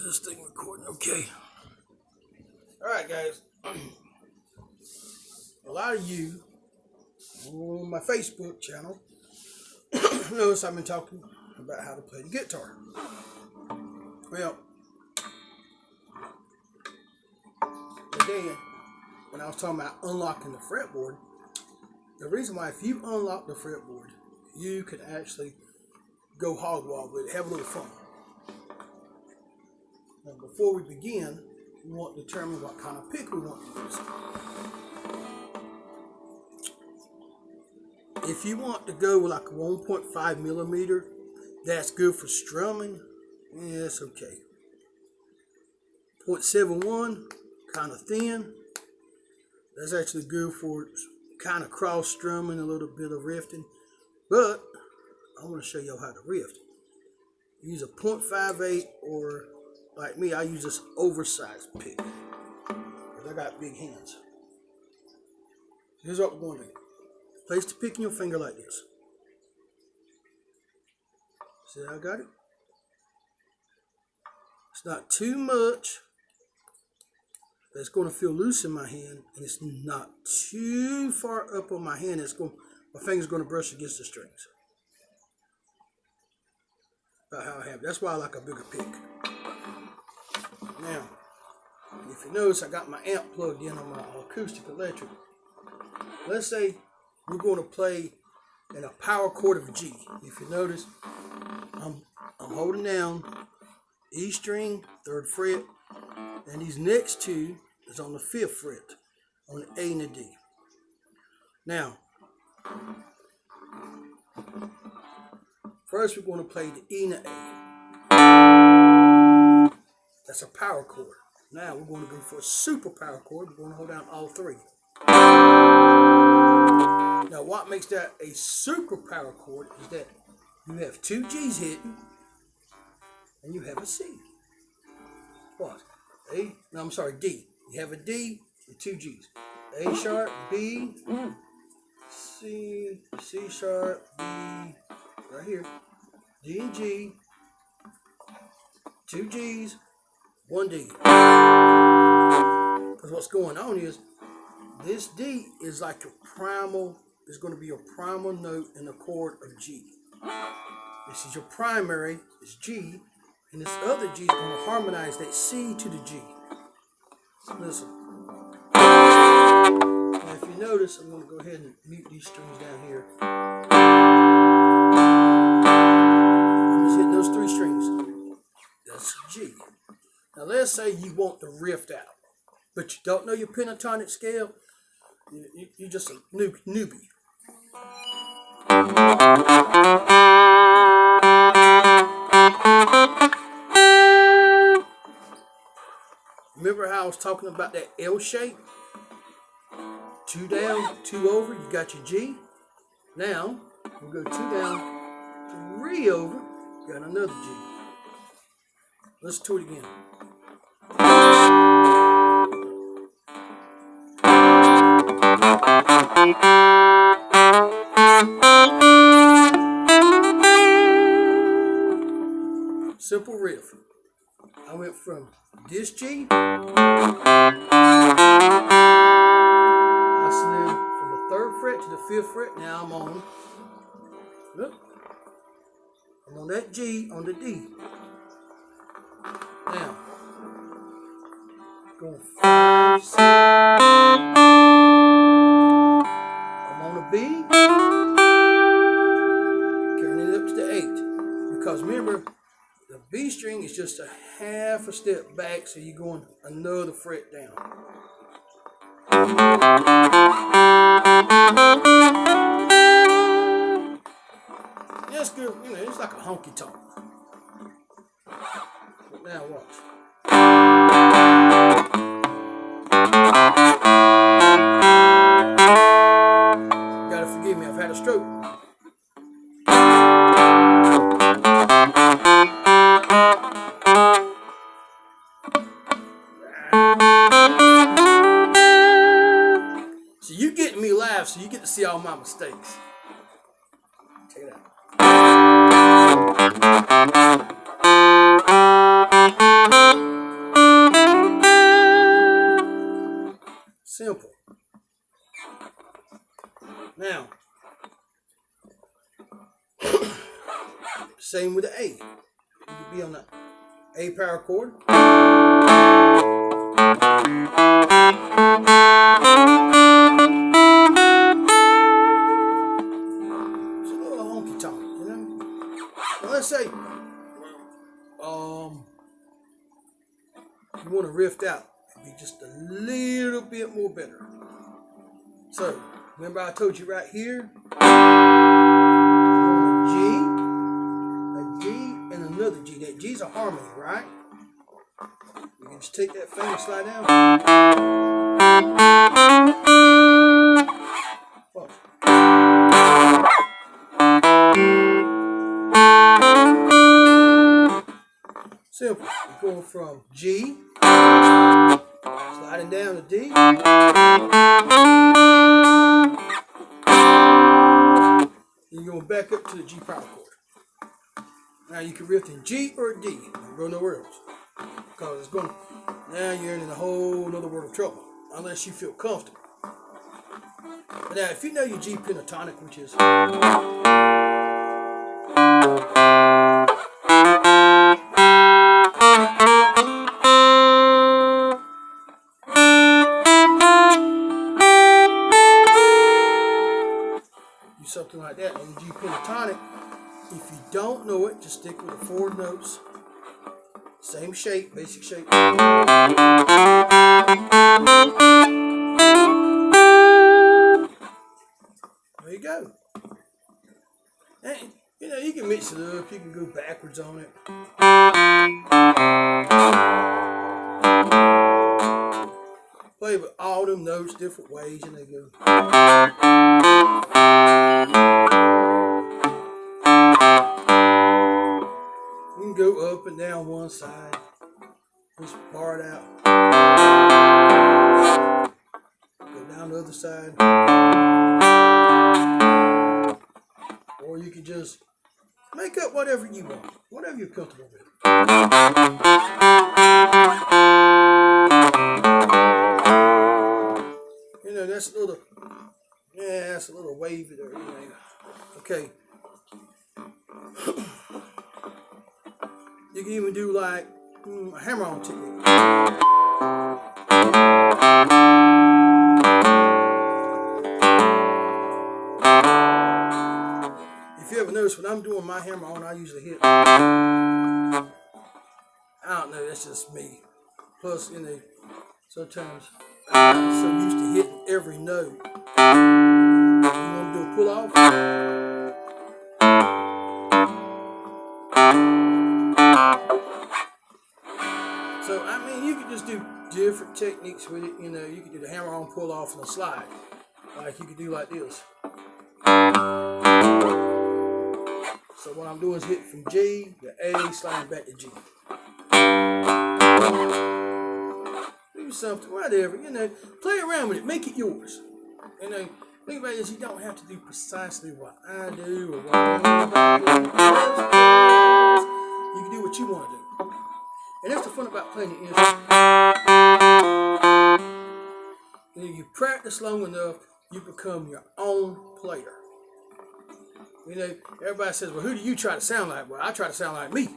Is this thing recording? Okay. Alright, guys. A lot of you on my Facebook channel notice I've been talking about how to play the guitar. Well, again, when I was talking about unlocking the fretboard, the reason why if you unlock the fretboard, you can actually go hog wild with it, have a little fun. Now, before we begin, we want to determine what kind of pick we want to use. If you want to go with like a 1.5 millimeter, that's good for strumming. Yeah, it's okay. 0.71, kind of thin. That's actually good for kind of cross strumming, a little bit of riffing. But I want to show you how to riff. Use a 0.58 or like me, I use this oversized pick because I got big hands. Here's what we're going to do. Place the pick in your finger like this. See how I got it? It's not too much. It's going to feel loose in my hand, and it's not too far up on my hand. My finger's going to brush against the strings. About how I have it. That's why I like a bigger pick. Now, if you notice, I got my amp plugged in on my acoustic electric. Let's say we're going to play in a power chord of G. If you notice, I'm holding down E string, 3rd fret, and these next two is on the 5th fret, on the A and the D. Now, first we're going to play the E and the A. That's a power chord. Now we're going to go for a super power chord. We're going to hold down all three. Now what makes that a super power chord is that you have 2 G's hitting and you have a C. What? A? No, I'm sorry, D. You have a D and 2 G's. A sharp, B, C, C sharp, B, right here. D and G, 2 G's, 1 D. Because what's going on is this D is like a primal, is going to be your primal note in the chord of G. This is your primary, is G, and this other G is going to harmonize that C to the G. So listen. Now if you notice, I'm going to go ahead and mute these strings down here. I'm just hitting those 3 strings. That's G. Now let's say you want the riff out, but you don't know your pentatonic scale. You're just a newbie. Remember how I was talking about that L shape? 2 down, 2 over, you got your G. Now, we'll go 2 down, 3 over, got another G. Let's do it again. Simple riff. I went from this G, I slid from the 3rd fret to the 5th fret. Now I'm on, look, I'm on that G on the D. Now, going 5, 6, I'm on a B, carrying it up to the 8. Because remember, the B string is just a half a step back, so you're going another fret down. That's good, you know, it's like a honky tonk. But now watch. You gotta forgive me, I've had a stroke. So you getting me live, so you get to see all my mistakes. Check it out. 1, Same with the A. You could be on the A power chord. It's a little honky tonk, you know. Now let's say you want to riff out and be just a little bit more better. So remember I told you right here, a G, and another G. That G's a harmony, right? You can just take that finger, slide down. Watch. Simple. You're going from G, sliding down to D, you're going back up to the G power chord. Now you can riff in G or D. Don't go nowhere else. Because it's going, now you're in a whole other world of trouble. Unless you feel comfortable. But now if you know your G pentatonic, which is something like that on the G pentatonic. If you don't know it, just stick with the 4 notes. Same shape, basic shape. There you go. And, you know, you can mix it up. You can go backwards on it. Play with all them notes different ways, and they go. You can go up and down one side, just bar it out. Go down the other side. Or you can just make up whatever you want, whatever you're comfortable with. You know, that's a little, yeah, that's a little wavy there, you know. Okay. You can even do like a hammer-on technique. If you ever notice, when I'm doing my hammer-on, I usually hit, I don't know, that's just me. Plus, you know, sometimes I'm so used to hitting every note. You want to do a pull-off? So, I mean, you could just do different techniques with it. You know, you could do the hammer-on, pull-off, and a slide. Like you could do like this. So what I'm doing is hitting from G to A, sliding back to G. Do something, whatever, you know. Play around with it. Make it yours. You know, think about this. You don't have to do precisely what I do or what I do. You can do what you want to do. And that's the fun about playing the instrument. And if you practice long enough, you become your own player. You know, everybody says, well, who do you try to sound like? Well, I try to sound like me.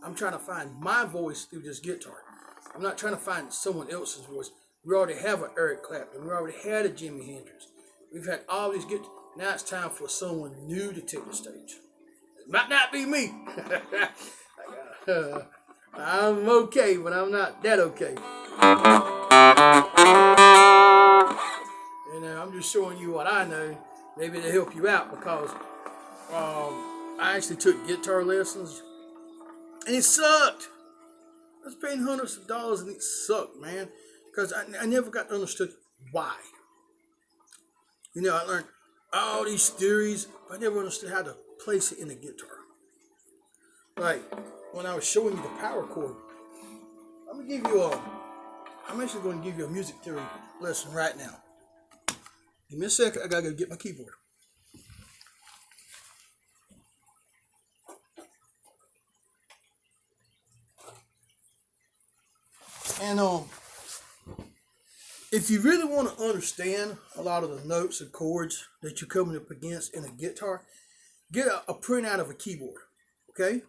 I'm trying to find my voice through this guitar. I'm not trying to find someone else's voice. We already have an Eric Clapton. We already had a Jimi Hendrix. We've had all these guitars. Now it's time for someone new to take the stage. It might not be me. I'm okay, but I'm not that okay. You know, I'm just showing you what I know. Maybe to help you out, because I actually took guitar lessons and it sucked. I was paying hundreds of dollars and it sucked, man. Because I never got to understand why. You know, I learned all these theories, but I never understood how to place it in a guitar. Like, when I was showing you the power chord, I'm actually going to give you a music theory lesson right now. Give me a second, I gotta go get my keyboard. And if you really want to understand a lot of the notes and chords that you're coming up against in a guitar, get a printout of a keyboard. Okay?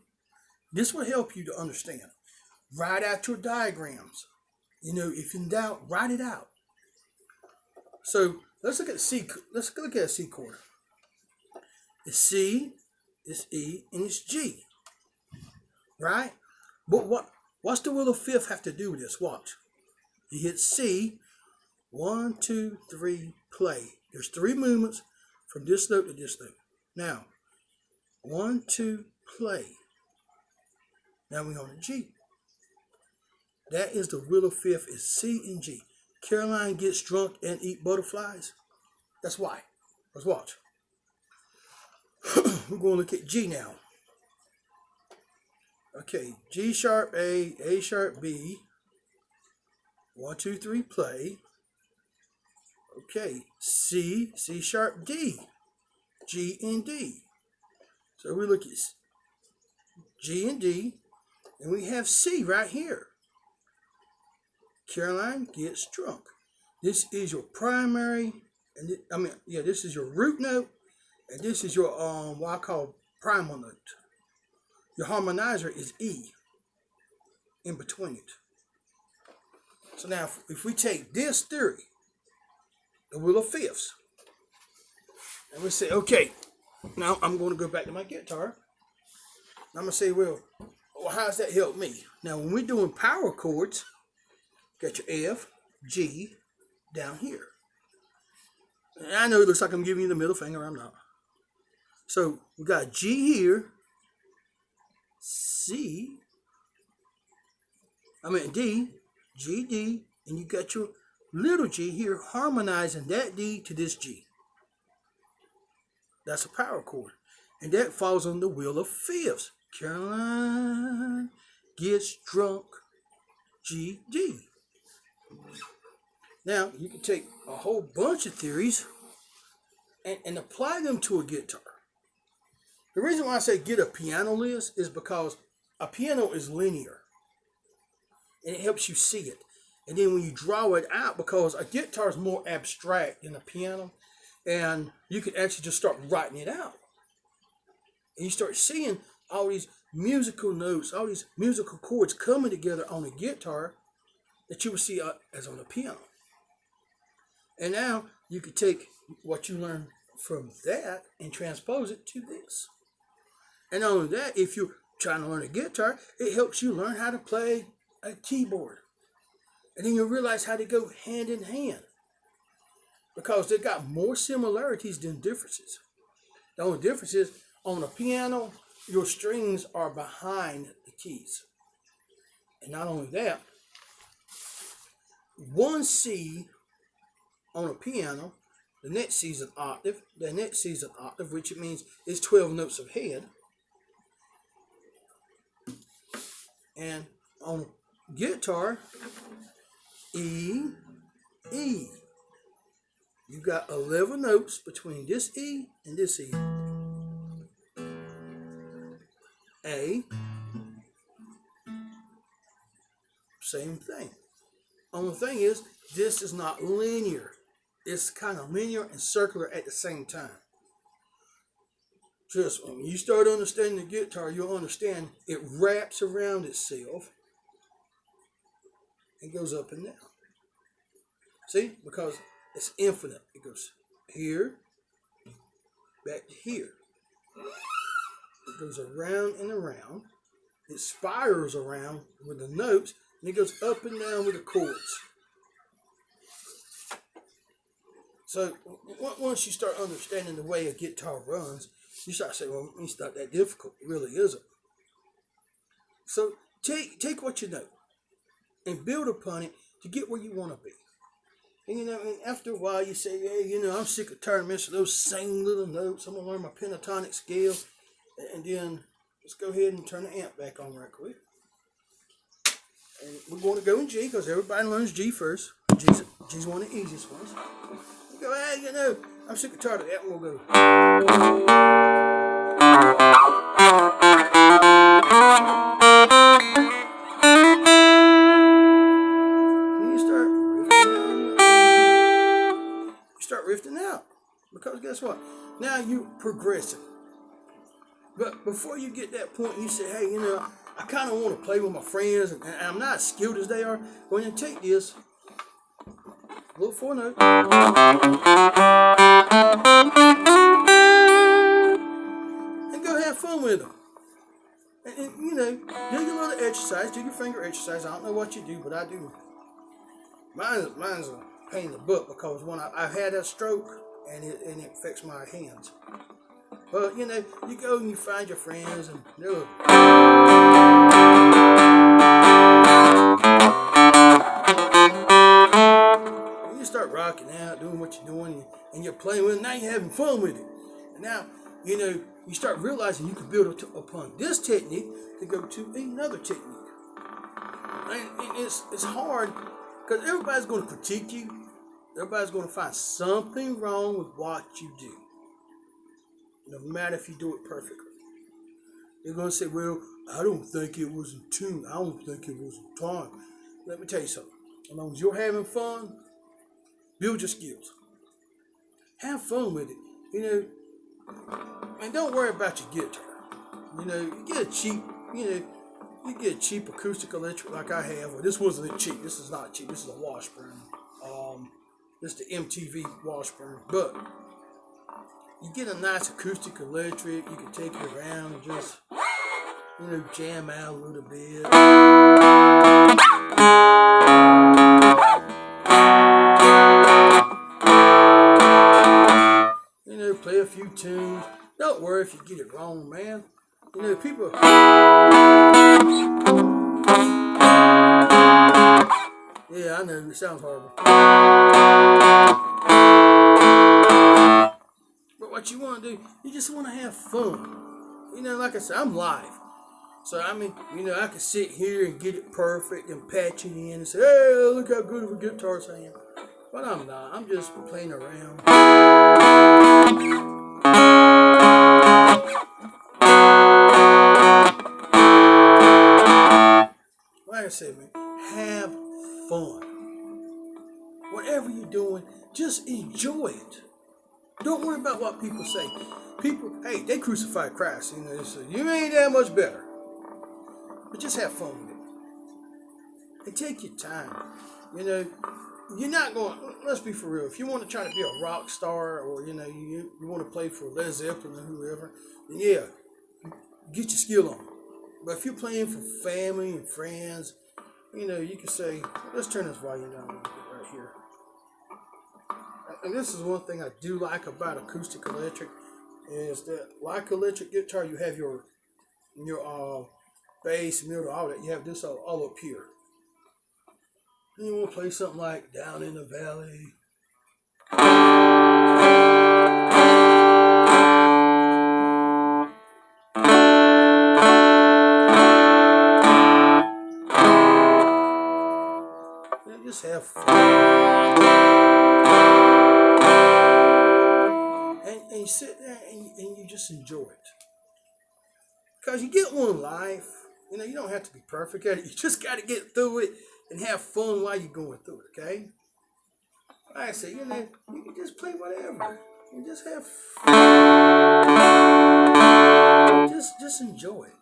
This will help you to understand. Write out your diagrams. If in doubt, write it out. So let's look at C. Let's look at a C chord. It's C, it's E, and it's G. Right? But what's the will of fifth have to do with this? Watch. You hit C. 1, 2, 3, play. There's 3 movements from this note to this note. Now, 1, 2, play. Now we're on a G. That is the will of fifth is C and G. Caroline gets drunk and eat butterflies. That's why. Let's watch. We're going to look at G now. Okay, G sharp A sharp B. 1, 2, 3, play. Okay, C sharp D. G and D. So we look at G and D, and we have C right here. Caroline gets drunk. This is your primary, and this is your root note, and this is your what I call primal note. Your harmonizer is E in between it. So now, if we take this theory, the will of fifths, and we say, okay, now I'm going to go back to my guitar. I'm going to say, well, how does that help me? Now, when we're doing power chords, got your F, G, down here. And I know it looks like I'm giving you the middle finger. I'm not. So we got G here, D, G, D, and you got your little g here harmonizing that D to this G. That's a power chord. And that falls on the will of fifths. Caroline gets drunk, G, D. Now, you can take a whole bunch of theories and apply them to a guitar. The reason why I say get a piano list is because a piano is linear. And it helps you see it. And then when you draw it out, because a guitar is more abstract than a piano, and you can actually just start writing it out. And you start seeing all these musical notes, all these musical chords coming together on a guitar that you would see as on a piano. And now you can take what you learn from that and transpose it to this. And not only that, if you're trying to learn a guitar, it helps you learn how to play a keyboard. And then you'll realize how they go hand in hand. Because they got more similarities than differences. The only difference is on a piano, your strings are behind the keys. And not only that, one C on a piano, the next C is an octave, the next C is an octave, which means it's 12 notes ahead. And on a guitar, E, E. You got 11 notes between this E and this E. A, same thing. Only thing is, this is not linear. It's kind of linear and circular at the same time. Just when you start understanding the guitar, you'll understand it wraps around itself and goes up and down. See? Because it's infinite. It goes here, back to here. It goes around and around. It spirals around with the notes, and it goes up and down with the chords. So once you start understanding the way a guitar runs, you start saying, well, it's not that difficult. It really isn't. So take what you know and build upon it to get where you want to be. And after a while you say, hey, I'm sick of tired of missing those same little notes. I'm going to learn my pentatonic scale. And then let's go ahead and turn the amp back on right quick. And we're going to go in G because everybody learns G first. G's one of the easiest ones. You go, hey, I'm sick of tired of that. And we'll go. Riffing out, because guess what? Now you're progressing. But before you get that point, you say, hey, I kind of want to play with my friends, and I'm not as skilled as they are. When you take this, little 4 note, and go have fun with them. And do your little exercise, do your finger exercise. I don't know what you do, but I do. Mine's a pain in the butt because when I've had that stroke, and it affects my hands. But you go and you find your friends, and you start rocking out, doing what you're doing, and you're playing with it. Now you're having fun with it. And now, you start realizing you can build upon this technique to go to another technique. And it's hard because everybody's going to critique you. Everybody's going to find something wrong with what you do. No matter if you do it perfectly. They're going to say, well, I don't think it was in tune. I don't think it was in time. Let me tell you something. As long as you're having fun, build your skills. Have fun with it. And don't worry about your guitar. You get a cheap, you get a cheap acoustic electric like I have. Well, this wasn't cheap. This is not cheap. This is a Washburn. This is the MTV Washburn. But you get a nice acoustic electric. You can take it around and just, jam out a little bit. Play a few tunes. Don't worry if you get it wrong, man. People. Yeah, I know it sounds horrible. But what you want to do, you just want to have fun. Like I said, I'm live. So, I can sit here and get it perfect and patch it in and say, hey, look how good of a guitarist I am. But I'm not. I'm just playing around. Like I said, man, have fun. Whatever you're doing, just enjoy it. Don't worry about what people say. People, hey, they crucified Christ. They say, you ain't that much better. But just have fun with it. And take your time. You're not going, let's be for real. If you want to try to be a rock star or, you want to play for Led Zeppelin or whoever, then yeah, get your skill on. But if you're playing for family and friends, you can say, let's turn this volume down a little bit right here. And this is one thing I do like about acoustic electric is that like electric guitar, you have your bass, middle, all that. You have this all up here. And you want to play something like Down in the Valley. Just have fun. And you sit there and you just enjoy it. Because you get one life. You don't have to be perfect at it. You just got to get through it and have fun while you're going through it, okay? Like I said, you can just play whatever. You just have fun. Just enjoy it.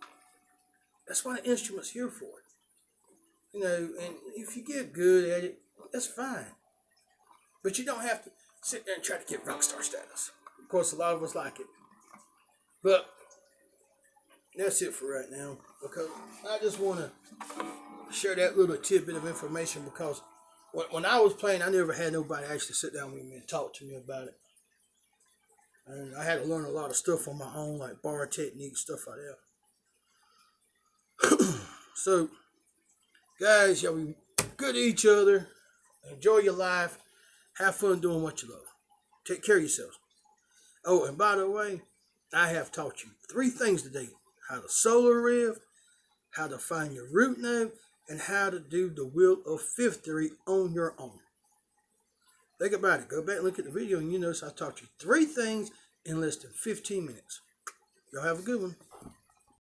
That's what an instrument's here for. And if you get good at it, that's fine. But you don't have to sit there and try to get rock star status. Of course, a lot of us like it. But that's it for right now. Because I just want to share that little tidbit of information because when I was playing, I never had nobody actually sit down with me and talk to me about it. And I had to learn a lot of stuff on my own, like bar technique, stuff like that. So, guys, y'all be good to each other. Enjoy your life. Have fun doing what you love. Take care of yourselves. Oh, and by the way, I have taught you 3 things today. How to solo riff, how to find your root note, and how to do the Wheel of Fifth Degree on your own. Think about it. Go back and look at the video and you notice I taught you 3 things in less than 15 minutes. Y'all have a good one.